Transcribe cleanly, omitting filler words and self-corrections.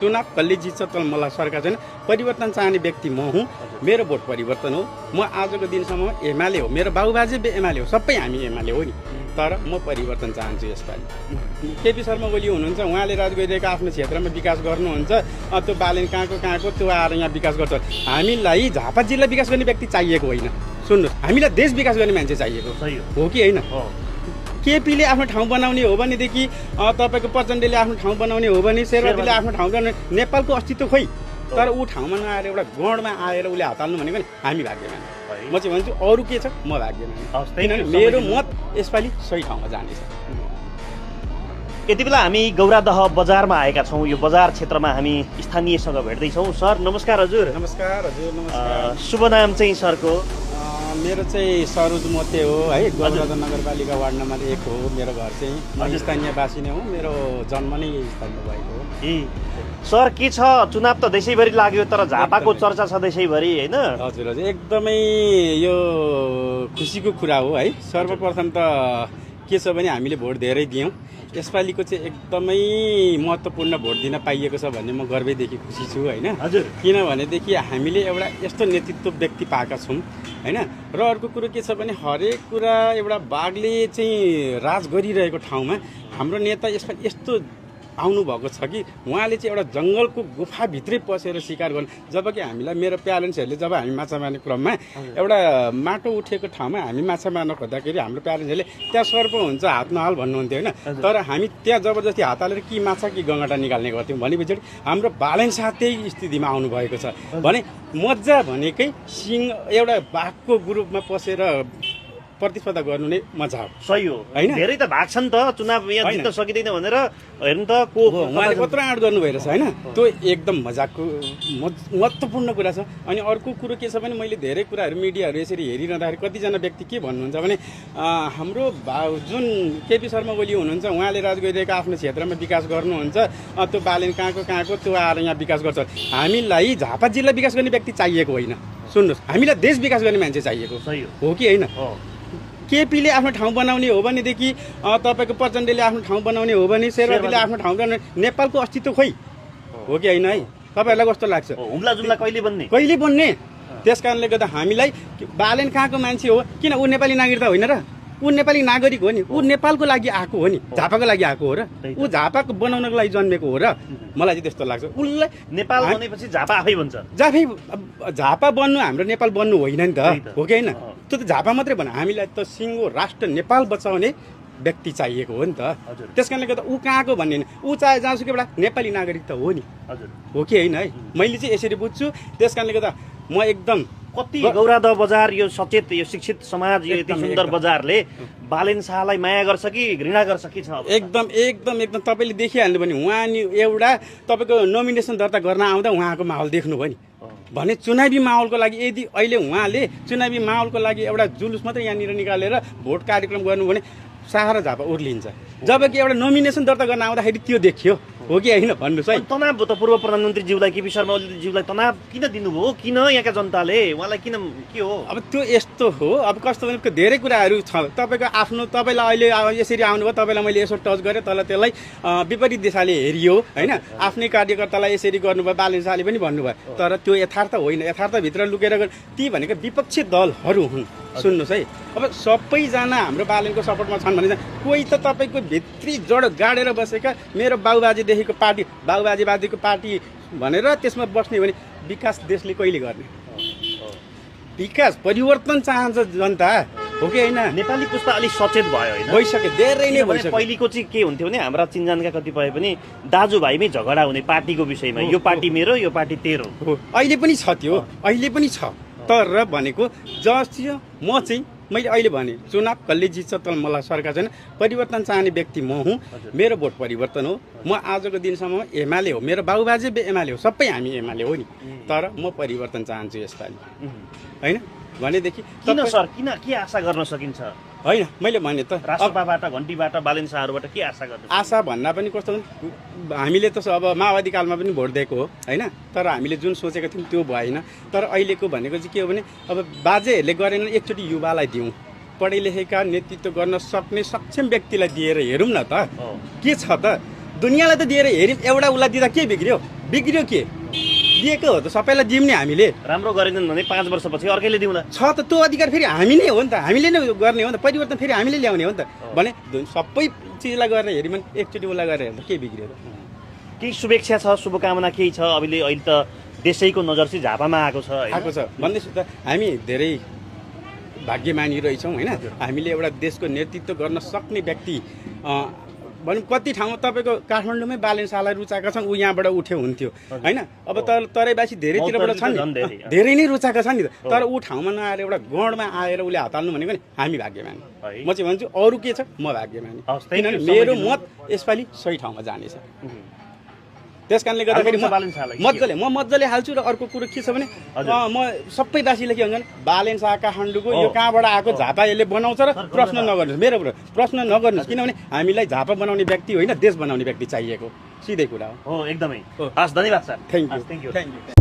चुनाव कसले जित्छ त मलाई सरकार छैन। परिवर्तन चाहने व्यक्ति म हुँ, मेरो भोट परिवर्तन हो। म आजको दिनसम्म एमाले हो, मेरो बाबुबाजे एमाले हो, सबै हामी एमाले हो नि। तर म परिवर्तन चाहन्छु यसपालि। केपी शर्मा ओली हुनुहुन्छ, उहाँले राज गरिरहेको आफ्नो क्षेत्रमा विकास गर्नुहुन्छ। त्यो बालेन कहाँको त्यो आएर यहाँ विकास गर्छ। हामीलाई झापा जिल्ला विकास गर्ने व्यक्ति चाहिएको होइन। सुन्नुहोस्, हामीलाई देश विकास गर्ने मान्छे चाहिएको हो कि होइन? केपीले आफ्नो ठाउँ बनाउने हो भनेदेखि, तपाईँको प्रचण्डले आफ्नो ठाउँ बनाउने हो भने, शेरबहादुरले आफ्नो ठाउँ बनाउने, नेपालको अस्तित्व खोइ। तर ऊ ठाउँमा नआएर एउटा गणमा आएर उसले हात हाल्नु भनेको नि हामी भाग्यमान। म चाहिँ भन्छु अरू के छ, म भाग्यमान। किनभने मेरो मत यसपालि सही ठाउँमा जानेछ। यति बेला हामी गौरादह बजारमा आएका छौँ। यो बजार क्षेत्रमा हामी स्थानीयसँग भेट्दैछौँ। सर नमस्कार। हजुर नमस्कार। हजुर नमस्कार। शुभ नाम चाहिँ सरको? मेरो चाहिँ सरोज मोते हो है, गौरादह नगरपालिका वार्ड नम्बर 1 हो मेरो घर चाहिँ। म स्थानीयवासी नै हुँ, मेरो जन्म नै स्थानीय भएको हो। सर के छ, चुनाव त देशैभरि लाग्यो तर झापाको चर्चा छ देशैभरि होइन? हजुर हजुर, एकदमै यो खुसीको कुरा हो है। सर्वप्रथम त के छ भने हामीले भोट धेरै दियौँ। यसपालिको चाहिँ एकदमै महत्त्वपूर्ण भोट दिन पाइएको छ भन्ने म गर्वैदेखि खुसी छु होइन। हजुर, किनभनेदेखि हामीले एउटा यस्तो नेतृत्व व्यक्ति पाएका छौँ होइन। र अर्को कुरो के छ भने हरेक कुरा एउटा बाघले चाहिँ राज गरिरहेको ठाउँमा हाम्रो नेता यसपालि यस्तो आउनुभएको छ कि उहाँले चाहिँ एउटा जङ्गलको गुफाभित्रै पसेर शिकार गर्नु। जबकि हामीलाई मेरो प्यारेन्ट्सहरूले जब हामी माछा मार्ने क्रममा एउटा माटो उठेको ठाउँमा हामी माछा मार्न खोज्दाखेरि हाम्रो प्यारेन्ट्सहरूले त्यहाँ सर्प हुन्छ हात नहाल भन्नुहुन्थ्यो होइन। तर हामी त्यहाँ जबरजस्ती हात हालेर कि माछा कि गङ्गटा निकाल्ने गर्थ्यौँ। भनेपछि हाम्रो बालेन साथ त्यही स्थितिमा आउनुभएको छ भने मजा भनेकै सिंह एउटा बाघको ग्रुपमा पसेर प्रतिस्पर्धा गर्नु नै मजा हो। सही हो होइन? धेरै त भाग छ नि त, चुनाव यहाँ जित्न सकिँदैन भनेर हेर्नु त को उहाँले कत्रो आँट गर्नु भइरहेछ होइन। त्यो एकदम मजाकको महत्त्वपूर्ण कुरा छ। अनि अर्को कुरो के छ भने मैले धेरै कुराहरू मिडियाहरू यसरी हेरिरहँदाखेरि कतिजना व्यक्ति के भन्नुहुन्छ भने हाम्रो जुन केपी शर्मा ओली हुनुहुन्छ, उहाँले राज गरिरहेको आफ्नो क्षेत्रमा विकास गर्नुहुन्छ। त्यो बालेन कहाँको त्यो आएर यहाँ विकास गर्छ। हामीलाई झापा जिल्ला विकास गर्ने व्यक्ति चाहिएको होइन। सुन्नुहोस्, हामीलाई देश विकास गर्ने मान्छे चाहिएको हो कि होइन? केपीले आफ्नो ठाउँ बनाउने हो भनेदेखि, तपाईँको प्रचण्डले आफ्नो ठाउँ बनाउने हो भने, शेरबहादुरले आफ्नो ठाउँ बनाउने, नेपालको अस्तित्व खोइ हो कि होइन है? तपाईँहरूलाई कस्तो लाग्छ? हुम्ला जुम्ला कहिले बन्ने? त्यस कारणले गर्दा हामीलाई बालेन कहाँको मान्छे हो, किन ऊ नेपाली नागरिकता होइन र? ऊ नेपाली नागरिक हो नि, ऊ नेपालको लागि आएको हो नि, झापाको लागि आएको हो र? ऊ झापाको बनाउनको लागि जन्मेको हो र? मलाई चाहिँ त्यस्तो लाग्छ। उसलाई नेपाल बनेपछि झापा आफै बन्छ। झापा बन्नु हाम्रो नेपाल बन्नु होइन नि त, हो कि होइन? त्यो त झापा मात्रै भन, हामीलाई त सिङ्गो राष्ट्र नेपाल बचाउने व्यक्ति चाहिएको हो नि त। त्यस कारणले गर्दा ऊ कहाँको भन्ने ऊ चाहे जहाँसुकै एउटा नेपाली नागरिक त हो नि, हो कि होइन है? मैले चाहिँ यसरी बुझ्छु। त्यस कारणले गर्दा म एकदम कति गौरादह बजार यो सचेत यो शिक्षित समाज यो यति सुन्दर बजारले बालेन शाहलाई माया गर्छ कि घृणा गर्छ कि छ? एकदम तपाईँले देखिहाल्नु भने उहाँ नि एउटा तपाईँको नोमिनेसन दर्ता गर्न आउँदा उहाँको माहौल देख्नुभयो नि भने चुनावी माहौलको लागि यदि अहिले उहाँले चुनावी माहौलको लागि एउटा जुलुस मात्रै यहाँनिर निकालेर भोट कार्यक्रम गर्नु भने सारा झापा उर्लिन्छ। जबकि एउटा नोमिनेसन दर्ता गर्न आउँदाखेरि त्यो देखियो हो कि होइन भन्नुहोस् है? तनाव त पूर्व प्रधानमन्त्रीज्यूलाई केपी शर्मा ओलीज्यूलाई तनाव किन दिनुभयो? किन यहाँका जनताले उहाँलाई किन के हो? अब त्यो यस्तो हो, अब कस्तो भने धेरै कुराहरू छ। तपाईँको आफ्नो तपाईँलाई अहिले यसरी आउनुभयो, तपाईँलाई मैले यसो टच गरेँ, तल त्यसलाई विपरीत दिशाले हेरियो होइन। आफ्नै कार्यकर्तालाई यसरी गर्नुभयो, बालेन शाहले पनि भन्नुभयो। तर त्यो यथार्थ होइन। यथार्थभित्र लुकेर ती भनेको विपक्षी दलहरू हुन्। सुन्नुहोस् है, अब सबैजना हाम्रो बालेनको सपोर्टमा छन् भने कोही त तपाईँको भित्री जड गाडेर बसेका मेरो बाबुबाजेदेखिको पार्टी बाबुबाजेवादीको पार्टी भनेर त्यसमा बस्ने भने विकास देशले कहिले गर्ने? विकास परिवर्तन चाहन्छ जनता हो कि होइन? नेपाली पुस्ता अलिक सचेत भयो होइन? भइसक्यो, धेरै नै भइसक्यो। पहिलेको चाहिँ के हुन्थ्यो भने हाम्रा चिनजानका कतिपय पनि दाजुभाइमै झगडा हुने पार्टीको विषयमा, यो पार्टी मेरो यो पार्टी तेरो। अहिले पनि छ त्यो, अहिले पनि छ। तर भनेको जस्तो म चाहिँ मैले अहिले भने चुनाव कसले जित्छ त मलाई सरकार छैन। परिवर्तन चाहने व्यक्ति म हुँ, मेरो भोट परिवर्तन हो। म आजको दिनसम्म एमाले हो, मेरो बाबुबाजे एमाले हो, सबै हामी एमाले हो नि। तर म परिवर्तन चाहन्छु यसपालि होइन। भनेदेखि किन सर, किन के आशा गर्न सकिन्छ? होइन मैले भने त राष्ट्रपाबाट घन्टीबाट बालेन शाहबाट के आशा गर्नु? आशा भन्दा पनि कस्तो भने हामीले त अब माओवादी कालमा पनि भोट दिएको हो होइन। तर हामीले जुन सोचेको थियौँ त्यो भएन। तर अहिलेको भनेको चाहिँ के हो भने अब बाजेहरूले गरेन, एकचोटि युवालाई दिउँ, पढे लेखेका नेतृत्व गर्न सक्ने सक्षम व्यक्तिलाई दिएर हेरौँ न त के छ त। दुनियाँलाई त दिएर हेऱ्यौँ, एउटा उसलाई दिँदा के बिग्रियो? बिग्रियो के दिएको हो त सबैलाई दिउँ नि हामीले राम्रो गरेनन् भने 5 वर्षपछि अर्कैले दिउँला छ त त्यो अधिकार फेरि हामी नै हो नि त हामीले नै गर्ने हो नि त परिवर्तन फेरि हामीले ल्याउने हो नि त भने सबै चिजलाई गरेर हेऱ्यो भने एकचोटि उसलाई गरेर हेर्दा के बिग्रियो त केही शुभेच्छा छ शुभकामना केही छ अहिले त देशैको नजर चाहिँ झापामा आएको छ हैन? आएको छ भन्दैछु त हामी धेरै भाग्यमानी रहेछौँ होइन हामीले एउटा देशको नेतृत्व गर्न सक्ने व्यक्ति भनौँ कति ठाउँमा तपाईँको काठमाडौँमै बालेन शाहलाई रुचाएका छन् ऊ यहाँबाट उठ्यो हुन्थ्यो होइन अब तराईवासी धेरैतिरबाट छन् नि धेरै नै रुचाएका छन् नि त तर ऊ ठाउँमा नआएर एउटा गणमा आएर उसले हात हाल्नु भनेको नि हामी भाग्यमानी म चाहिँ भन्छु अरू के छ म भाग्यमानी किनभने मेरो मत यसपालि सही ठाउँमा जानेछ त्यस कारणले गर्दाखेरि म मजाले हाल्छु र अर्को कुरो के छ भने म सबैवासीले के भन्छन् बालेन शाह काठमाडौँको यो कहाँबाट आएको झापा यसले बनाउँछ र प्रश्न नगर्नुहोस् मेरो प्रश्न नगर्नुहोस् किनभने हामीलाई झापा बनाउने व्यक्ति होइन देश बनाउने व्यक्ति चाहिएको सिधै कुरा हो एकदमै हस् धन्यवाद सर थ्याङ्क यू